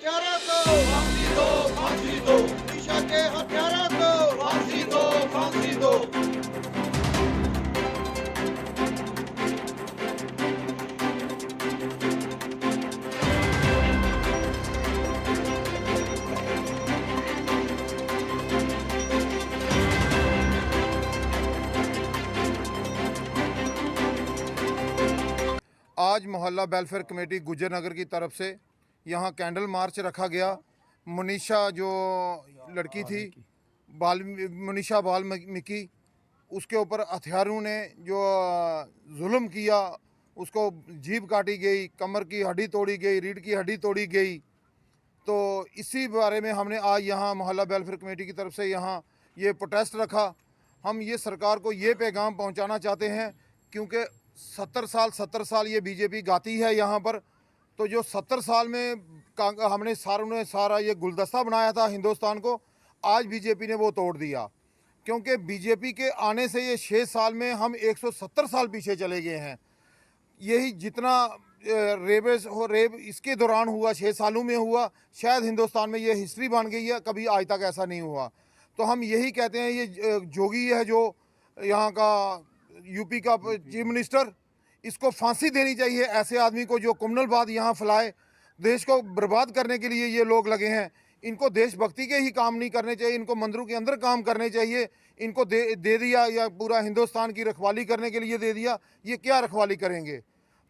हत्यारों को फांसी दो, फांसी दो। मनीषा के हत्यारों को फांसी दो, फांसी दो। आज मोहल्ला वेलफेयर कमेटी गुज्जर नगर की तरफ से यहाँ कैंडल मार्च रखा गया। मनीषा जो लड़की थी मनीषा वाल्मीकि, उसके ऊपर हथियारों ने जो जुल्म किया, उसको जीभ काटी गई, कमर की हड्डी तोड़ी गई, रीढ़ की हड्डी तोड़ी गई। तो इसी बारे में हमने आज यहाँ मोहल्ला वेलफेयर कमेटी की तरफ से यहाँ ये प्रोटेस्ट रखा। हम ये सरकार को ये पैगाम पहुँचाना चाहते हैं, क्योंकि 70 साल ये बीजेपी गाती है यहाँ पर। तो जो 70 साल में हमने सारा ये गुलदस्ता बनाया था हिंदुस्तान को, आज बीजेपी ने वो तोड़ दिया। क्योंकि बीजेपी के आने से ये 6 साल में हम 170 साल पीछे चले गए हैं। यही जितना रेप इसके दौरान हुआ, 6 सालों में हुआ, शायद हिंदुस्तान में ये हिस्ट्री बन गई है, कभी आज तक ऐसा नहीं हुआ। तो हम यही कहते हैं, ये जोगी है जो यहाँ का यूपी का चीफ मिनिस्टर, इसको फांसी देनी चाहिए ऐसे आदमी को जो कुमनलबाद यहाँ फैलाए। देश को बर्बाद करने के लिए ये लोग लगे हैं। इनको देशभक्ति के ही काम नहीं करने चाहिए, इनको मंदिरों के अंदर काम करने चाहिए। इनको दे दिया या पूरा हिंदुस्तान की रखवाली करने के लिए दे दिया, ये क्या रखवाली करेंगे।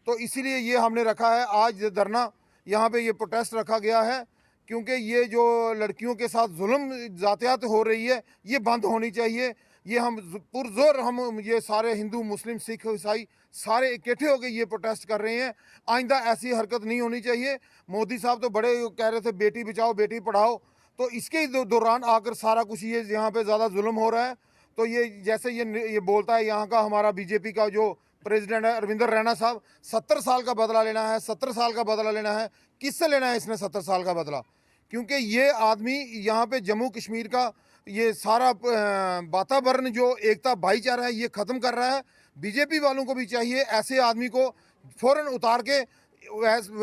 तो इसीलिए ये हमने रखा है आज धरना, यहाँ पे ये प्रोटेस्ट रखा गया है। क्योंकि ये जो लड़कियों के साथ जुल्म जातियात हो रही है, ये बंद होनी चाहिए। ये हम पुरजोर हम ये सारे हिंदू, मुस्लिम, सिख, ईसाई सारे इकट्ठे होकर ये प्रोटेस्ट कर रहे हैं। आइंदा ऐसी हरकत नहीं होनी चाहिए। मोदी साहब तो बड़े कह रहे थे बेटी बचाओ बेटी पढ़ाओ, तो इसके दौरान आकर सारा कुछ ये यहाँ पे ज़्यादा जुल्म हो रहा है। तो ये जैसे ये बोलता है यहाँ का हमारा बीजेपी का जो प्रेसिडेंट है अरविंदर रैना साहब, 70 साल का बदला लेना है, 70 साल का बदला लेना है। किससे लेना है इसने 70 साल का बदला? क्योंकि ये आदमी यहाँ पे जम्मू कश्मीर का ये सारा वातावरण जो एकता भाईचारा है ये ख़त्म कर रहा है। बीजेपी वालों को भी चाहिए ऐसे आदमी को फ़ौरन उतार के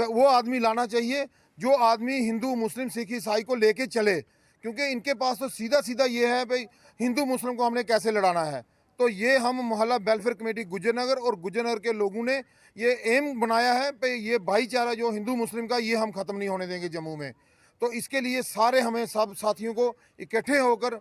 वो आदमी लाना चाहिए जो आदमी हिंदू, मुस्लिम, सिख, ईसाई को लेके चले। क्योंकि इनके पास तो सीधा सीधा ये है भाई, हिंदू मुस्लिम को हमने कैसे लड़ाना है। तो ये हम मोहल्ला वेलफेयर कमेटी गुज्जर नगर और गुज्जर नगर के लोगों ने ये एम बनाया है कि ये भाईचारा जो हिंदू मुस्लिम का, ये हम ख़त्म नहीं होने देंगे जम्मू में। तो इसके लिए सारे हमें सब साथियों को इकट्ठे होकर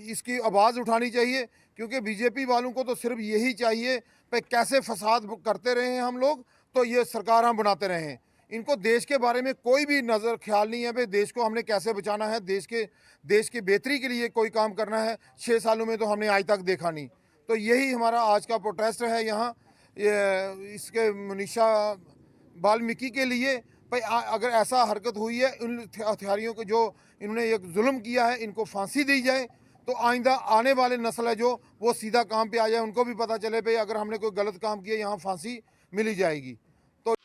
इसकी आवाज़ उठानी चाहिए। क्योंकि बीजेपी वालों को तो सिर्फ यही चाहिए कि कैसे फसाद करते रहे हैं हम लोग, तो ये सरकार हम बनाते रहें। इनको देश के बारे में कोई भी नज़र ख्याल नहीं है भाई, देश को हमने कैसे बचाना है, देश की बेहतरी के लिए कोई काम करना है। 6 सालों में तो हमने आज तक देखा नहीं। तो यही हमारा आज का प्रोटेस्ट है यहाँ इसके मनीषा वाल्मीकि के लिए। भाई अगर ऐसा हरकत हुई है, इन हथियारियों को जो इन्होंने एक जुल्म किया है, इनको फांसी दी जाए। तो आइंदा आने वाले नस्ल है जो वो सीधा काम पे आ जाए, उनको भी पता चले भाई अगर हमने कोई गलत काम किया यहाँ फांसी मिली जाएगी। तो